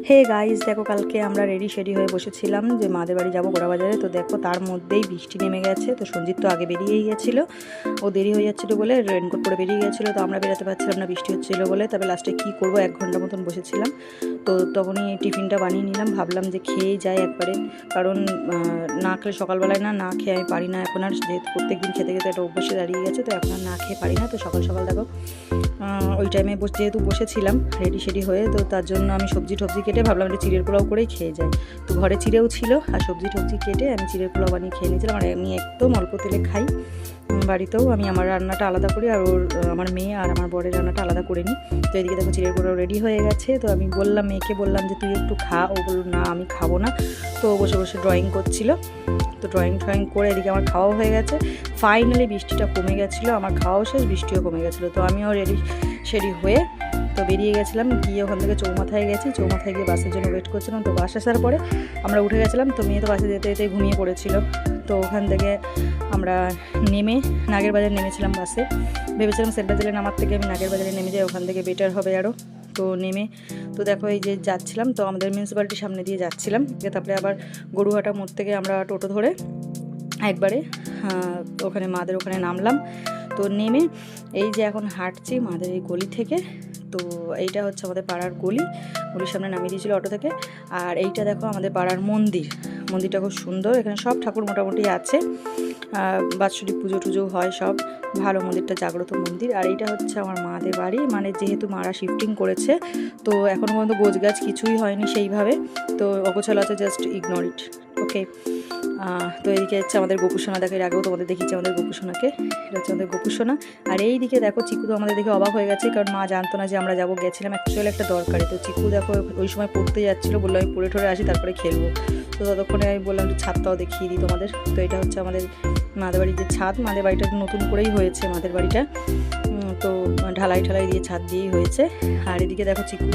Hey guys, দেখো কালকে আমরা রেডি হয়ে বসেছিলাম যে মাদের বাড়ি যাবো গোড়াবাজারে। তো দেখো তার মধ্যেই বৃষ্টি নেমে গেছে। তো সঞ্জিত তো আগে বেরিয়েই গেছিলো, ও দেরি হয়ে যাচ্ছিলো বলে রেনকোট পরে বেরিয়ে গেছিলো। তো আমরা বেরোতে পারছিলাম না, বৃষ্টি হচ্ছিলো বলে। তবে লাস্টে কী করবো, 1 ঘন্টা মতন বসেছিলাম। তো তখনই টিফিনটা বানিয়ে নিলাম, ভাবলাম যে খেয়েই যাই একবারে, কারণ না খেলে সকালবেলায় না খেয়ে আমি পারি না এখন আর, যেহেতু প্রত্যেক দিন খেতে খেতে একটা অভ্যাসে দাঁড়িয়ে গেছে। তো এখন আর না খেয়ে পারি না। তো সকাল সকাল দেখো ওই টাইমে যেহেতু বসেছিলাম রেডি হয়ে, তো তার জন্য আমি সবজি কেটে ভাবলাম যে চিড়ের পোলাও করেই খেয়ে যাই। তো ঘরে চিড়েও ছিল আর সবজি কেটে আমি চিড়ের পোলাও বানিয়ে খেয়ে নিয়েছিলাম। আর আমি একদম অল্প তেলে খাই। বাড়িতেও আমি আমার রান্নাটা আলাদা করি, আর আমার মেয়ে আর আমার বরের রান্নাটা আলাদা করে নিই। তো এদিকে দেখো চিড়ের পোলাও রেডি হয়ে গেছে। তো আমি মেয়েকে বললাম যে তুই একটু খা, ও বলল না আমি খাবো না। তো বসে বসে ড্রয়িং করছিল। তো ড্রয়িং করে এদিকে আমার খাওয়াও হয়ে গেছে। ফাইনালি বৃষ্টিটা কমে গেছিলো, আমার খাওয়াও শেষ, বৃষ্টিও কমে গেছিলো। তো আমিও রেডি হয়ে তো বেরিয়ে গেছিলাম। গিয়ে ওখান থেকে চৌমাথায় গিয়ে বাসের জন্য ওয়েট করছিলাম। তো বাস আসার পরে আমরা উঠে গেছিলাম। তো মেয়ে তো বাসে যেতে ঘুমিয়ে পড়েছিল। তো ওখান থেকে আমরা নেমে নাগের বাজার নেমেছিলাম বাসে। ভেবেছিলাম সেন্টার জেলে নামার থেকে আমি নাগের বাজারে নেমে যাই, ওখান থেকে বেটার হবে আরও। তো নেমে তো দেখো এই যে যাচ্ছিলাম, তো আমাদের মিউনিসিপ্যালিটির সামনে দিয়ে যাচ্ছিলাম। তারপরে আবার গরুহাটা মোড় থেকে আমরা টোটো ধরে একবারে ওখানে মাদের ওখানে নামলাম। তো নেমে এই যে এখন হাঁটছি মাদের এই গলি থেকে। তো এইটা হচ্ছে আমাদের পাড়ার গলির সামনে নামিয়ে দিয়েছিল অটো থেকে। আর এইটা দেখো আমাদের পাড়ার মন্দিরটা খুব সুন্দর। এখানে সব ঠাকুর মোটামুটি আছে, বাৎসরিক পুজো টুজো হয়, সব ভালো। মন্দিরটা জাগ্রত মন্দির। আর এইটা হচ্ছে আমার মাদের বাড়ি, মানে যেহেতু মারা শিফটিং করেছে, তো এখনও পর্যন্ত গোছগাছ কিছুই হয়নি সেইভাবে। তো অগোছালো আছে, জাস্ট ইগনোর ইট, ওকে। তো এইদিকে হচ্ছে আমাদের গোপুসোনা, দেখো এর আগেও তোমাদের দেখিয়েছি আমাদের গোপুসোনাকে। এটা হচ্ছে আমাদের গোপুসোনা। আর এইদিকে দেখো চিকু তো আমাদের দেখে অবাক হয়ে গেছে, কারণ মা জানতো না যে আমরা গেছিলাম অ্যাকচুয়ালি একটা দরকারে। তো চিকু দেখো ওই সময় পড়তে যাচ্ছিলো, বললো আমি পড়ে ঠরে আসি তারপরে খেলবো। তো ততক্ষণে আমি বললাম যে ছাদটাও দেখিয়ে দিই তোমাদের। তো এটা হচ্ছে আমাদের মাদের বাড়ির যে ছাদ, মাদের বাড়িটা নতুন করেই হয়েছে মাদের বাড়িটা। তো ঢালাই দিয়ে ছাদ দিয়েই হয়েছে। আর এদিকে দেখো চিকু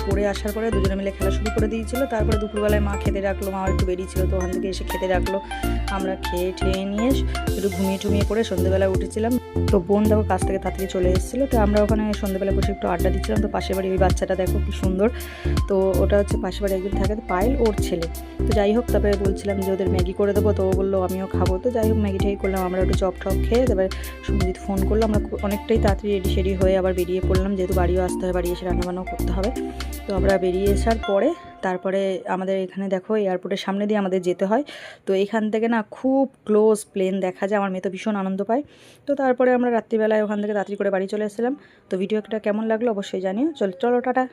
পড়ে আসার পরে দুজনে মিলে খেলা শুরু করে দিয়েছিল। তারপরে দুপুরবেলায় মা খেতে রাখলো, মা একটু বেরিয়েছিল, তো ওখান থেকে এসে খেতে রাখলো। আমরা খেয়ে নিয়ে একটু ঘুমিয়ে পড়ে সন্ধ্যেবেলায় উঠেছিলাম। তো বোন দেখো কাছ থেকে তাড়াতাড়ি চলে এসেছিলো। তো আমরা ওখানে সন্ধ্যেবেলা বসে একটু আড্ডা দিচ্ছিলাম। তো পাশের বাড়ি ওই বাচ্চাটা দেখো কি সুন্দর। তো ওটা হচ্ছে পাশের বাড়ি একজন থাকে, পায়েল ওর ছেলে। তো যাই হোক, তারপরে বলছিলাম যে ওদের ম্যাগি করে দেবো। তো ও বললো আমিও খাবো। তো যাই হোক ম্যাগি করলাম, আমরা একটু চপ খেয়ে তারপরে সঞ্জিত ফোন করলো। আমরা অনেকটাই তাড়াতাড়ি রেডি হয়ে আবার বেরিয়ে পড়লাম, যেহেতু বাড়িও আসতে হয়, বাড়ি এসে রান্নাবান্নাও করতে হবে। তো আমরা বেরিয়ে আসার পরে তারপরে আমাদের এখানে দেখো এয়ারপোর্টের সামনে দিয়ে আমাদের যেতে হয়। তো এখান থেকে না খুব ক্লোজ প্লেন দেখা যায়, আমার মেয়ে তো ভীষণ আনন্দ পায়। তো তারপরে আমরা রাত্রিবেলায় ওখান থেকে তাড়াতাড়ি করে বাড়ি চলে এসেছিলাম। তো ভিডিওটা কেমন লাগলো অবশ্যই জানিও। চলো টাটা।